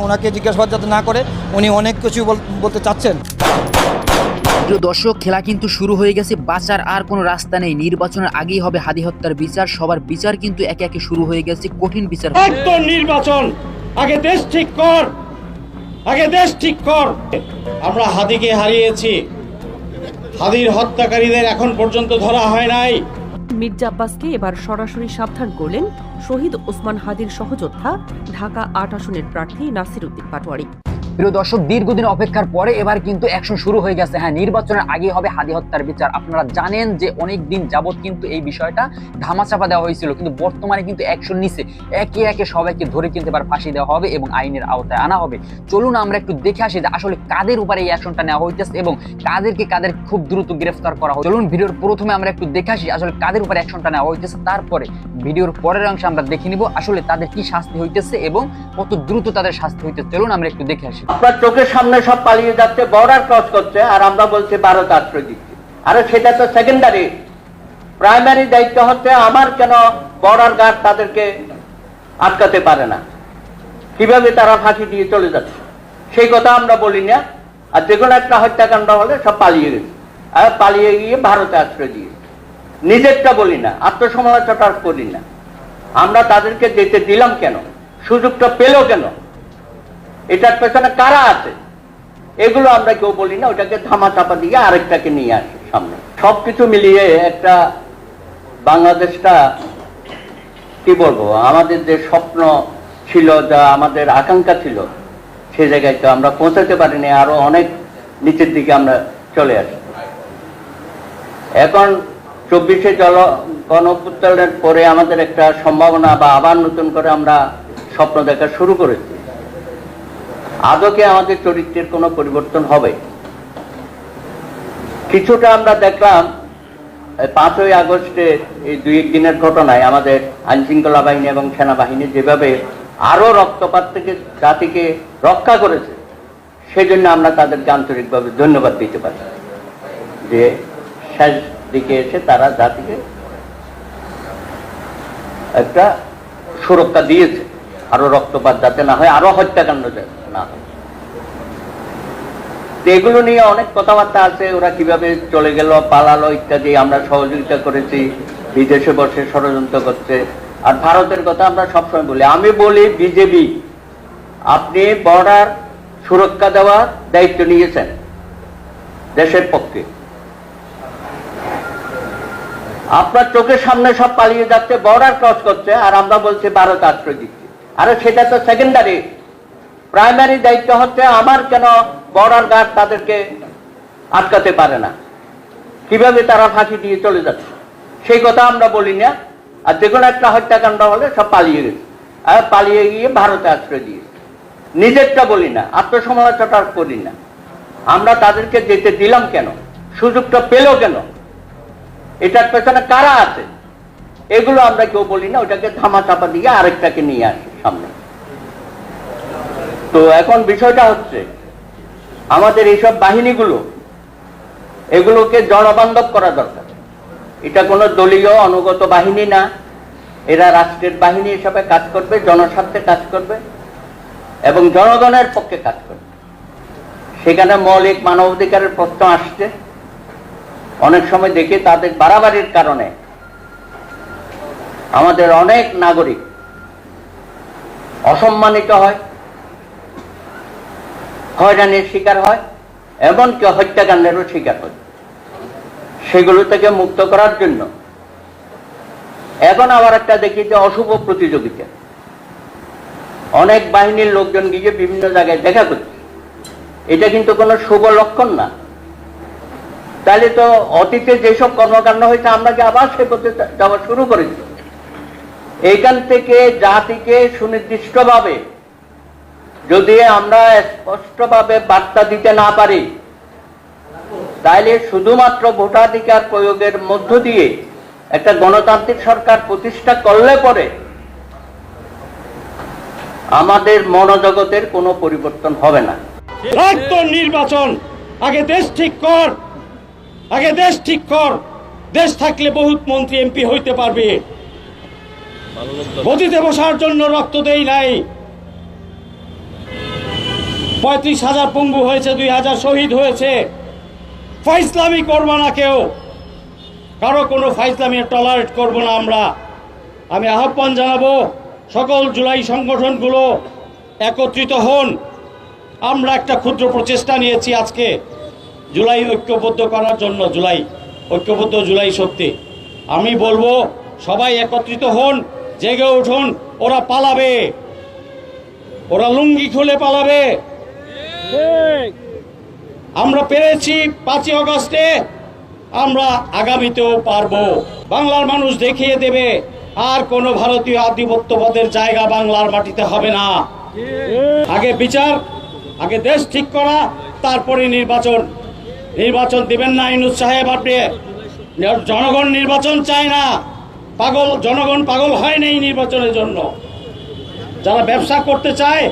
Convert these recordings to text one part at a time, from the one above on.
ওনাকে জিজ্ঞাসাবাদ যাতে না করে, উনি অনেক কিছু বলতে চাচ্ছেন। প্রিয় দর্শক, খেলা কিন্তু শুরু হয়ে গেছে। বাঁচার আর কোনো রাস্তা নেই। নির্বাচনের আগেই হবে হাদি হত্যার বিচার। সবার বিচার কিন্তু একে একে শুরু হয়ে গেছে, কঠিন বিচার। নির্বাচন আগে দেশ ঠিক কর, আগে দেশ ঠিক কর। আমরা হাদিকে হারিয়েছি, হাদির হত্যাকারীদের এখন পর্যন্ত ধরা হয় নাই। মির্জা আব্বাসকে এবার সরাসরি সাবধান করলেন শহীদ ওসমান হাদির সহযোদ্ধা ঢাকা ৮ আসনের প্রার্থী নাসির উদ্দিন পাটোয়ারি। প্রিয় দর্শক, দীর্ঘদিন অপেক্ষার পরে এবার কিন্তু অ্যাকশন শুরু হয়ে গেছে। হ্যাঁ, নির্বাচনের আগে হবে হাদি হত্যার বিচার। আপনারা জানেন যে অনেক দিন যাবত কিন্তু এই বিষয়টা ধামাচাপা দেওয়া হয়েছিল, কিন্তু বর্তমানে কিন্তু অ্যাকশন নিছে। একে একে সবাইকে ধরে কিন্তু এবার ফাঁসি দেওয়া হবে এবং আইনের আওতায় আনা হবে। চলুন আমরা একটু দেখে আসি যে আসলে কাদের উপরে এই অ্যাকশনটা নেওয়া হইতেছে এবং কাদের খুব দ্রুত গ্রেফতার করা হবে। চলুন ভিডিওর প্রথমে আমরা একটু দেখে আসি আসলে কাদের উপরে অ্যাকশনটা নেওয়া হইতেছে, তারপরে ভিডিওর পরের অংশে আমরা দেখে নিব আসলে তাদের কি শাস্তি হইতেছে এবং কত দ্রুত তাদের শাস্তি হইতেছে। চলুন আমরা একটু দেখে আসি। আপনার চোখের সামনে সব পালিয়ে যাচ্ছে, বর্ডার ক্রস করছে, আর আমরা বলছি ভারত আশ্রয় দিচ্ছি। আরে সেটা তো সেকেন্ডারি। প্রাইমারি দায়িত্ব হচ্ছে আমার কেন বর্ডার গার্ড তাদেরকে আটকাতে পারে না, কিভাবে তারা ফাঁসি দিয়ে চলে যাচ্ছে সেই কথা আমরা বলি না। আর যে কোনো একটা হত্যাকাণ্ড হলে সব পালিয়ে গেছে, আর পালিয়ে গিয়ে ভারতে আশ্রয় দিয়ে নিজেরটা বলি না, আত্মসমালোচনা করি না। আমরা তাদেরকে যেতে দিলাম কেন, সুযোগটা পেল কেন, এটার পেছনে কারা আছে, এগুলো আমরা কেউ বলি না। ওটাকে ধামাচাপা দিয়ে আরেকটাকে নিয়ে আসি সামনে। সবকিছু মিলিয়ে একটা বাংলাদেশটা কি বলবো, আমাদের যে স্বপ্ন ছিল, যা আমাদের আকাঙ্ক্ষা ছিল, সে জায়গায় তো আমরা পৌঁছাতে পারিনি। আরো অনেক নিচের দিকে আমরা চলে আসি। এখন 24শে গণঅভ্যুত্থানের পরে আমাদের একটা সম্ভাবনা বা আবার নতুন করে আমরা স্বপ্ন দেখা শুরু করেছি। আদৌকে আমাদের চরিত্রের কোনো পরিবর্তন হবে? কিছুটা আমরা দেখলাম 5ই আগস্টের এই 2 দিনের ঘটনায় আমাদের আইনশৃঙ্খলা বাহিনী এবং সেনাবাহিনী যেভাবে আরো রক্তপাত থেকে জাতিকে রক্ষা করেছে, সেজন্য আমরা তাদেরকে আন্তরিকভাবে ধন্যবাদ দিতে পারি যে শেষ দিকে এসে তারা জাতিকে একটা সুরক্ষা দিয়েছে, আরো রক্তপাত যাতে না হয়, আরো হত্যাকাণ্ড না হয়। এগুলো নিয়ে অনেক কথাবার্তা আছে, ওরা কিভাবে চলে গেল, পালালো ইত্যাদি। আমরা সহযোগিতা করেছি, বিদেশে বসে ষড়যন্ত্র করছে। আর ভারতের কথা আমরা সবসময় বলি। আমি বলি বিজেপি, আপনি বর্ডার সুরক্ষা দেওয়ার দায়িত্ব নিয়েছেন দেশের পক্ষে, আপনার চোখের সামনে সব পালিয়ে যাচ্ছে, বর্ডার ক্রস করছে, আর আমরা বলছি ভারত আশ্রয় দিচ্ছি। আরে সেটা তো সেকেন্ডারি। প্রাইমারি দায়িত্ব হচ্ছে আমার কেন বর্ডার গার্ড তাদেরকে আটকাতে পারে না, কিভাবে তারা ফাঁসি দিয়ে চলে যাচ্ছে সেই কথা আমরা বলি না। আর যে কোনো একটা হত্যাকাণ্ড হলে সব পালিয়ে গেছে, আর পালিয়ে গিয়ে ভারতে আশ্রয় দিয়ে নিজেরটা বলি না, আত্মসমালোচনা করি না। আমরা তাদেরকে যেতে দিলাম কেন, সুযোগটা পেল কেন, এটার পেছনে কারা আছে, এগুলো আমরা কেউ বলি না। ওটাকে ধামাচাপা দিয়ে আরেকটাকে নিয়ে আসি সামনে। তো এখন বিষয়টা হচ্ছে আমাদের এইসব বাহিনীগুলো, এগুলোকে জনবান্ধব করা দরকার। এটা কোনো দলীয় অনুগত বাহিনী না, এরা রাষ্ট্রের বাহিনী হিসাবে কাজ করবে, জনস্বার্থে কাজ করবে এবং জনগণের পক্ষে কাজ করবে। সেখানে মৌলিক মানবাধিকারের প্রশ্ন আসছে। অনেক সময় দেখি তাদের বাড়াবাড়ির কারণে আমাদের অনেক নাগরিক অসম্মানিত হয়, হয়রানির শিকার হয়, এমনকি হত্যাকাণ্ডেরও শিকার হয়। সেগুলো থেকে মুক্ত করার জন্য এখন আবার একটা দেখি যে অশুভ প্রতিযোগিতা, অনেক বাহিনীর লোকজন গিয়ে বিভিন্ন জায়গায় দেখা করছে। এটা কিন্তু কোনো শুভ লক্ষণ না। তাহলে তো অতীতে যেসব কর্মকাণ্ড হয়েছে আমরা কি আবার সে পথে যাওয়া শুরু করেছি? এইখান থেকে জাতিকে সুনির্দিষ্টভাবে যদি আমরা স্পষ্টভাবে বার্তা দিতে না পারি, তাহলে শুধুমাত্র ভোটাধিকার প্রয়োগের মধ্য দিয়ে একটা গণতান্ত্রিক সরকার প্রতিষ্ঠা করলে পরে আমাদের মনোজগতের কোনো পরিবর্তন হবে না। নির্বাচন আগে দেশ ঠিক কর, আগে দেশ ঠিক কর। দেশ থাকলে বহুত মন্ত্রী এমপি হইতে পারবে। গদিতে বসার জন্য রক্ত দেই নাই, 35,000 পঙ্গু হয়েছে, 2,000 শহীদ হয়েছে। ফাইজলামি করবো না কেউ, কারো কোনো ফাইজলামি টলারেট করবো না আমরা। আমি আহ্বান জানাবো সকল জুলাই সংগঠনগুলো একত্রিত হন। আমরা একটা ক্ষুদ্র প্রচেষ্টা নিয়েছি আজকে জুলাই ঐক্যবদ্ধ করার জন্য, জুলাই ঐক্যবদ্ধ জুলাই শক্তি। আমি বলবো সবাই একত্রিত হন, জেগে উঠুন। ওরা পালাবে, ওরা লুঙ্গি খুলে পালাবে। আমরা পেরেছি 5ই আগস্টে, আমরা আগামীতেও পারবো। বাংলার মানুষ দেখিয়ে দেবে আর কোনো ভারতীয় আধিপত্যবাদের জায়গা বাংলার মাটিতে হবে না। আগে বিচার, আগে দেশ ঠিক করা, তারপরে নির্বাচন। নির্বাচন দিবেন না ইউনূস সাহেব আপনি। জনগণ নির্বাচন চায় না, পাগল জনগণ পাগল হয় নাই নির্বাচনের জন্য। যারা ব্যবসা করতে চায়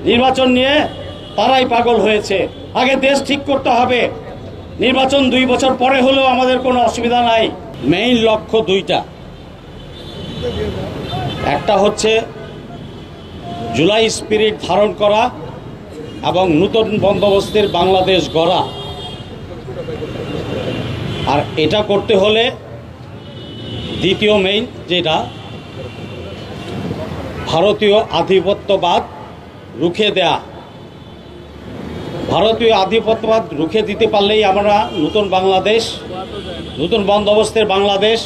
নির্বাচন নিয়ে, তারাই পাগল হয়েছে। আগে দেশ ঠিক করতে হবে। নির্বাচন 2 বছর পরে হলেও আমাদের কোনো অসুবিধা নাই। মেইন লক্ষ্য 2টা। একটা হচ্ছে জুলাই স্পিরিট ধারণ করা এবং নতুন বন্দোবস্তের বাংলাদেশ গড়া। আর এটা করতে হলে দ্বিতীয় মেইন যেটা, ভারতীয় আধিপত্যবাদ রুখে দেয়া। ভারতীয় আধিপত্যবাদ রুখে দিতে পারলেই আমরা নতুন বাংলাদেশ, নতুন বন্দোবস্তের বাংলাদেশ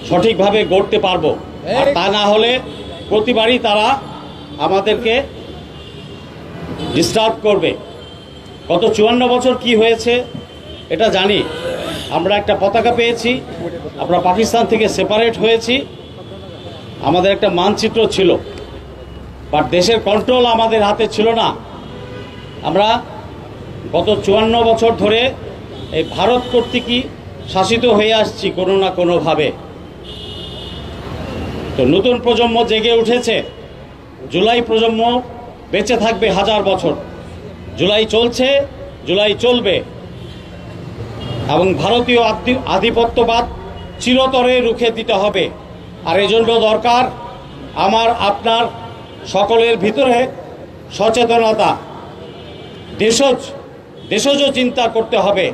সঠিকভাবে গড়তে পারবো। আর তা না হলে প্রতিবারই তারা আমাদেরকে ডিস্টার্ব করবে। গত 54 বছর কি হয়েছে এটা জানি। আমরা একটা পতাকা পেয়েছি, আমরা পাকিস্তান থেকে সেপারেট হয়েছি, আমাদের একটা মানচিত্র ছিল, বাট দেশের কন্ট্রোল আমাদের হাতে ছিল না। আমরা গত 54 বছর ধরে এই ভারত কর্তৃকই শাসিত হয়ে আসছি কোনো না কোনোভাবে। তো নতুন প্রজন্ম জেগে উঠেছে। জুলাই প্রজন্ম বেঁচে থাকবে 1000 বছর। জুলাই চলছে, জুলাই চলবে। এবং ভারতীয় আধিপত্যবাদ চিরতরে রুখে দিতে হবে। আর এজন্য দরকার আমার আপনার সকলের ভিতরে সচেতনতা, দেশজ চিন্তা করতে হবে।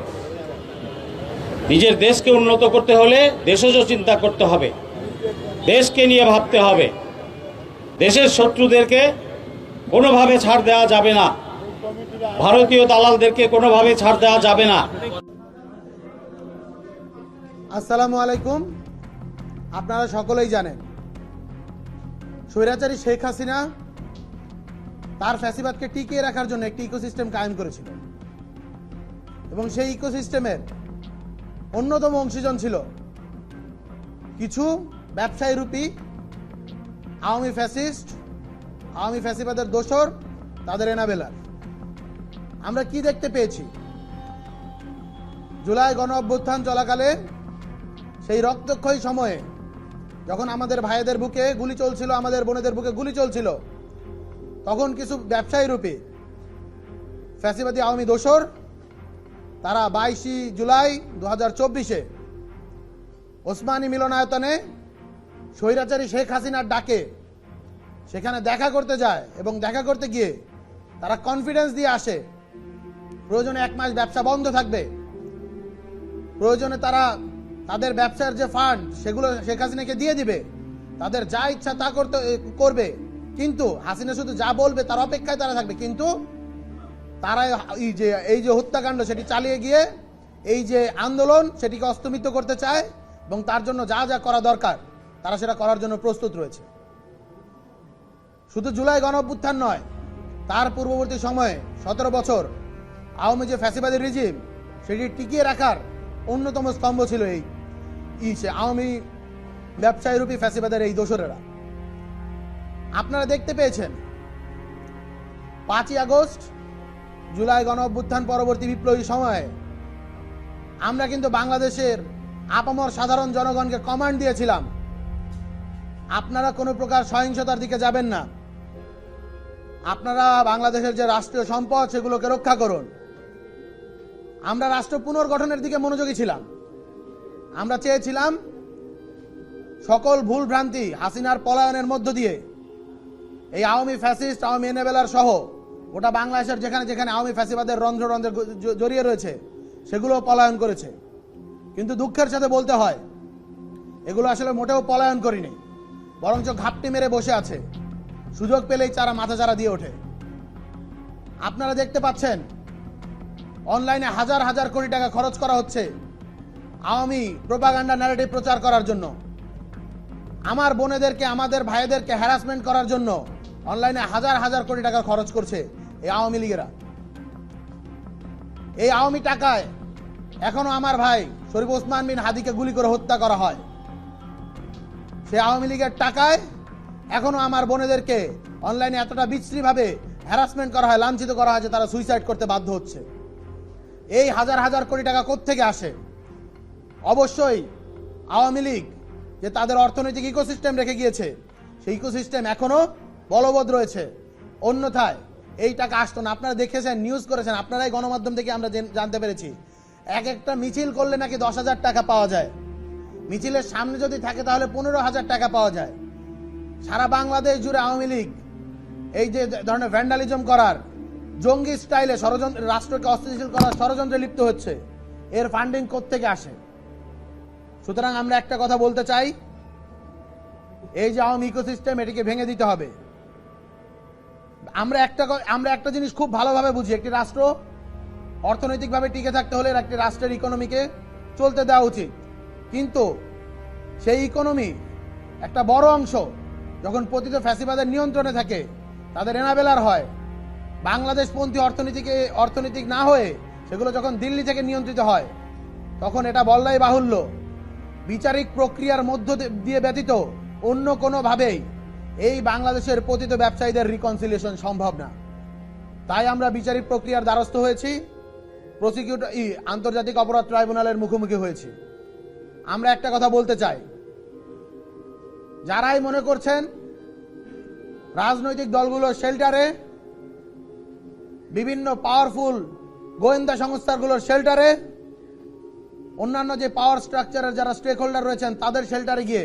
নিজের দেশকে উন্নত করতে হলে দেশজ চিন্তা করতে হবে, দেশকে নিয়ে ভাবতে হবে। দেশের শত্রুদেরকে কোনোভাবে ছাড় দেওয়া যাবে না, ভারতীয় দালালদেরকে কোনোভাবে ছাড় দেওয়া যাবে না। আসসালামু আলাইকুম। আপনারা সকলেই জানেন স্বৈরাচারী শেখ হাসিনা তার ফ্যাসিবাদকে টিকিয়ে রাখার জন্য একটি ইকোসিস্টেম কায়েম করেছিল এবং সেই ইকোসিস্টেমের অন্যতম অংশীজন ছিল কিছু ব্যবসায়ী রূপী আওয়ামী ফ্যাসিস্ট, আওয়ামী ফ্যাসিবাদের দোসর, তাদের এনাবেলার। আমরা কি দেখতে পেয়েছি? জুলাই গণ অভ্যুত্থান চলাকালে সেই রক্তক্ষয়ী সময়ে যখন আমাদের ভাইদের বুকে গুলি চলছিল, আমাদের বোনেদের বুকে গুলি চলছিল, তখন কিছু ব্যবসায়ী রূপী ফ্যাসিবাদী আওয়ামী দোসর তারা 22 জুলাই 2024 ওসমানী মিলনায়তনে স্বৈরাচারী শেখ হাসিনার ডাকে সেখানে দেখা করতে যায় এবং দেখা করতে গিয়ে তারা কনফিডেন্স দিয়ে আসে প্রয়োজনে 1 মাস ব্যবসা বন্ধ থাকবে, প্রয়োজনে তারা তাদের ব্যবসার যে ফান্ড সেগুলো শেখ হাসিনাকে দিয়ে দিবে, তাদের যা ইচ্ছা তা করবে, কিন্তু হাসিনা শুধু যা বলবে তার অপেক্ষায় তারা থাকবে। কিন্তু তারা এই যে হত্যাকাণ্ড সেটি চালিয়ে গিয়ে এই যে আন্দোলন সেটিকে অস্তমিত করতে চায় এবং তার জন্য যা যা করা দরকার তারা সেটা করার জন্য প্রস্তুত রয়েছে। শুধু জুলাই গণ অভ্যুত্থান নয়, তার পূর্ববর্তী সময়ে 17 বছর আওয়ামী যে ফ্যাসিবাদী রিজিম সেটি টিকিয়ে রাখার অন্যতম স্তম্ভ ছিল এই আওয়ামী ব্যবসায়ী রূপী ফ্যাসিবাদের এই দোসরেরা। আপনারা দেখতে পেয়েছেন 5ই আগস্ট জুলাই গণ অভ্যুত্থান পরবর্তী বিপ্লবী সময়ে আমরা কিন্তু বাংলাদেশের আপামর সাধারণ জনগণকে কমান্ড দিয়েছিলাম, আপনারা কোনো প্রকার সহিংসতার দিকে যাবেন না, আপনারা বাংলাদেশের যে রাষ্ট্রীয় সম্পদ সেগুলোকে রক্ষা করুন। আমরা রাষ্ট্র পুনর্গঠনের দিকে মনোযোগী ছিলাম। আমরা চেয়েছিলাম সকল ভুল ভ্রান্তি হাসিনার পলায়নের মধ্য দিয়ে এই আওয়ামী ফ্যাসিস্ট, আওয়ামী এনেবেলার সহ গোটা বাংলাদেশের যেখানে যেখানে আওয়ামী ফ্যাসিবাদের রন্ধ্র রন্ধ্রে জড়িয়ে রয়েছে সেগুলো পলায়ন করেছে। কিন্তু দুঃখের সাথে বলতে হয় এগুলো আসলে মোটেও পলায়ন করিনি, বরঞ্চ ঘাপটি মেরে বসে আছে, সুযোগ পেলেই তারা মাথাচাড়া দিয়ে ওঠে। আপনারা দেখতে পাচ্ছেন অনলাইনে হাজার হাজার কোটি টাকা খরচ করা হচ্ছে আওয়ামী প্রোপাগান্ডা ন্যারেটিভ প্রচার করার জন্য। আমার বোনেদেরকে, আমাদের ভাইদেরকে হ্যারাসমেন্ট করার জন্য অনলাইনে হাজার হাজার কোটি টাকা খরচ করছে এই আওয়ামী লীগেরা। এই আওয়ামী টাকায় এখনো আমার ভাই শরীফ ওসমান বিন হাদিকে গুলি করে হত্যা করা হয়। সেই আওয়ামী লীগের টাকায় এখনো আমার বোনেদেরকে অনলাইনে এতটা বিশ্রীভাবে হ্যারাসমেন্ট করা হয়, লাঞ্ছিত করা হয় যে তারা সুইসাইড করতে বাধ্য হচ্ছে। এই হাজার হাজার কোটি টাকা কোত্থেকে আসে? অবশ্যই আওয়ামী লীগ যে তাদের অর্থনৈতিক ইকোসিস্টেম রেখে গিয়েছে, সেই ইকোসিস্টেম এখনো বলবৎ রয়েছে, অন্যথায় এই টাকা আসতো না। আপনারা দেখেছেন, নিউজ করেছেন, আপনারাই গণমাধ্যম থেকে আমরা জানতে পেরেছি এক একটা মিছিল করলে নাকি 10,000 টাকা পাওয়া যায়। মিছিলের সামনে যদি থাকে তাহলে 15,000 টাকা পাওয়া যায়। সারা বাংলাদেশ জুড়ে আওয়ামী লীগ এই যে ধরনের ভ্যান্ডালিজম করার, জঙ্গি স্টাইলে ষড়যন্ত্র, রাষ্ট্রকে অস্থিতিশীল করার ষড়যন্ত্রে লিপ্ত হচ্ছে। এর ফান্ডিং কোত্থেকে আসে? সুতরাং আমরা একটা কথা বলতে চাই, এই যে আওয়ামী ইকোসিস্টেম, এটিকে ভেঙে দিতে হবে। আমরা একটা জিনিস খুব ভালোভাবে বুঝি, একটি রাষ্ট্র অর্থনৈতিকভাবে টিকে থাকতে হলে একটি রাষ্ট্রের ইকোনমিকে চলতে দেওয়া উচিত। কিন্তু সেই ইকোনমি একটা বড় অংশ যখন পতিত ফ্যাসিবাদের নিয়ন্ত্রণে থাকে, তাদের এনাবেলার হয়, বাংলাদেশপন্থী অর্থনৈতিক না হয়ে সেগুলো যখন দিল্লি থেকে নিয়ন্ত্রিত হয়, তখন এটা বললাই বাহুল্য বিচারিক প্রক্রিয়ার মধ্য দিয়ে ব্যতীত অন্য কোনোভাবেই এই বাংলাদেশের পতিত ব্যবসায়ীদের রিকনসিলিয়েশন সম্ভব না। তাই আমরা বিচারিক প্রক্রিয়ার দ্বারস্থ হয়েছি, আন্তর্জাতিক অপরাধ ট্রাইব্যুনালের মুখোমুখি হয়েছি। আমরা একটা কথা বলতে চাই, যারাই মনে করছেন রাজনৈতিক দলগুলোর শেল্টারে, বিভিন্ন পাওয়ারফুল গোয়েন্দা সংস্থাগুলোর শেল্টারে, অন্যান্য যে পাওয়ার স্ট্রাকচারের যারা স্টেক হোল্ডার রয়েছেন তাদের শেল্টারে গিয়ে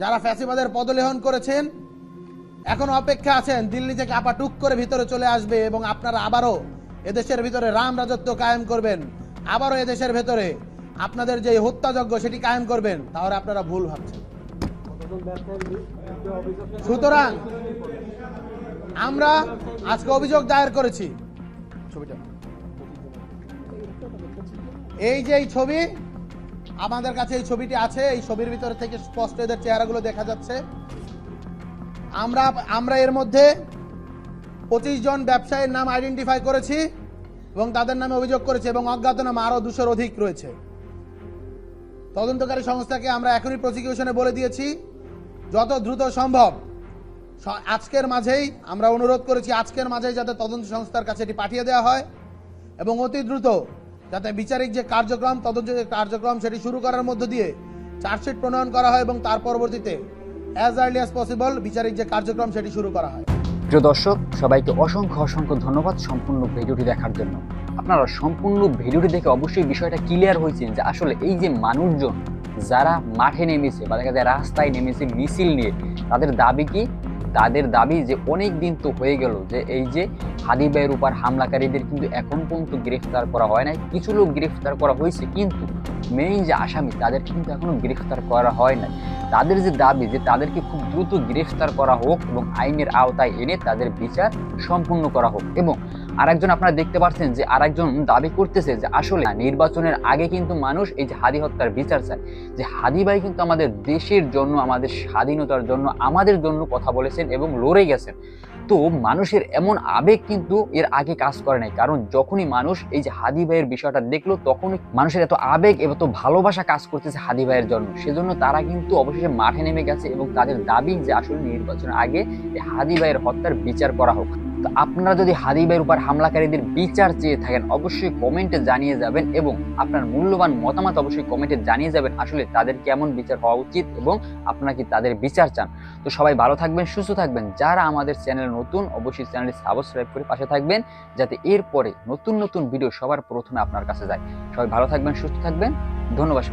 যারা ফ্যাসিবাদের পদলেহন করেছেন, এখন অপেক্ষা আছেন দিল্লি থেকে আপা টুক করে ভিতরে চলে আসবে এবং আপনারা আবারও এদেশের ভিতরে রাম রাজত্ব কায়েম করবেন, আবারও এদেশের ভেতরে আপনাদের যে হত্যাযজ্ঞ সেটি কায়েম করবেন, তাহলে আপনারা ভুল ভাবছেন। সুতরাং আমরা আজকে অভিযোগ দায়ের করেছি। ছবিটা, এই যে এই ছবি আমাদের কাছে, এই ছবিটি আছে, এই ছবির ভিতরে থেকে স্পষ্ট এদের চেহারাগুলো দেখা যাচ্ছে। আমরা এর মধ্যে 25 জন ব্যবসায়ীর নাম আইডেন্টিফাই করেছি এবং তাদের নামে অভিযোগ করেছি, এবং অজ্ঞাতনামা আরো 200-র অধিক রয়েছে। তদন্তকারী সংস্থাকে আমরা এখনই প্রসিকিউশনে বলে দিয়েছি যত দ্রুত সম্ভব আজকের মাঝেই, আমরা অনুরোধ করেছি আজকের মাঝেই যাতে তদন্ত সংস্থার কাছে এটি পাঠিয়ে দেওয়া হয় এবং অতি দ্রুত যাতে বিচারিক যে কার্যক্রম, তদন্ত যে কার্যক্রম সেটি শুরু করার মধ্য দিয়ে চার্জশিট প্রণয়ন করা হয় এবং তার পরবর্তীতে অ্যাজ আর্লি অ্যাজ পসিবল বিচারিক যে কার্যক্রম সেটি শুরু করা হয়। প্রিয় দর্শক, সবাইকে অসংখ্য অসংখ্য ধন্যবাদ সম্পূর্ণ ভিডিওটি দেখার জন্য। আপনারা সম্পূর্ণ ভিডিওটি দেখে অবশ্যই বিষয়টা ক্লিয়ার হয়েছেন যে আসলে এই যে মানুষজন যারা মাঠে নেমেছে বা দেখা যায় রাস্তায় নেমেছে মিছিল নিয়ে, তাদের দাবি কি? তাদের দাবি যে অনেক দিন তো হয়ে গেল যে এই যে হাদি ভাইয়ের উপর হামলাকারীদের কিন্তু এখন পর্যন্ত গ্রেফতার করা হয় নাই। কিছু লোক গ্রেফতার করা হয়েছে, কিন্তু মেইন যে আসামি তাদের কিন্তু এখনো গ্রেফতার করা হয় নাই। তাদের যে দাবি যে তাদেরকে খুব দ্রুত গ্রেফতার করা হোক এবং আইনের আওতায় এনে তাদের বিচার সম্পূর্ণ করা হোক। এবং আরেকজন আপনারা দেখতে পাচ্ছেন যে আরেকজন দাবি করতেছে যে আসলে নির্বাচনের আগে কিন্তু মানুষ এই যে হাদি হত্যার বিচার চায়, যে হাদি ভাই কিন্তু আমাদের দেশের জন্য, আমাদের স্বাধীনতার জন্য, আমাদের জন্য কথা বলেছেন এবং লড়ে গেছেন। তো মানুষের এমন আবেগ কিন্তু এর আগে কাজ করে নাই, কারণ যখনই মানুষ এই যে হাদি ভাইয়ের বিষয়টা দেখলো তখনই মানুষের এত আবেগ এবং এত ভালোবাসা কাজ করতেছে হাদি ভাইয়ের জন্য। সেজন্য তারা কিন্তু অবশেষে মাঠে নেমে গেছে এবং তাদের দাবি যে আসলে নির্বাচনের আগে এই হাদি ভাইয়ের হত্যার বিচার করা হোক। তো আপনারা যদি হাদি ভাইয়ের উপর হামলাকারীদের বিচার চেয়ে থাকেন অবশ্যই কমেন্টে জানিয়ে যাবেন এবং আপনার মূল্যবান মতামত অবশ্যই কমেন্টে জানিয়ে যাবেন আসলে তাদের কেমন বিচার হওয়া উচিত এবং আপনারা কি তাদের বিচার চান। তো সবাই ভালো থাকবেন, সুস্থ থাকবেন। যারা আমাদের চ্যানেল নতুন অবশ্যই চ্যানেলটি সাবস্ক্রাইব করে পাশে থাকবেন যাতে এরপরে নতুন নতুন ভিডিও সবার প্রথমে আপনার কাছে যায়। সবাই ভালো থাকবেন, সুস্থ থাকবেন, ধন্যবাদ।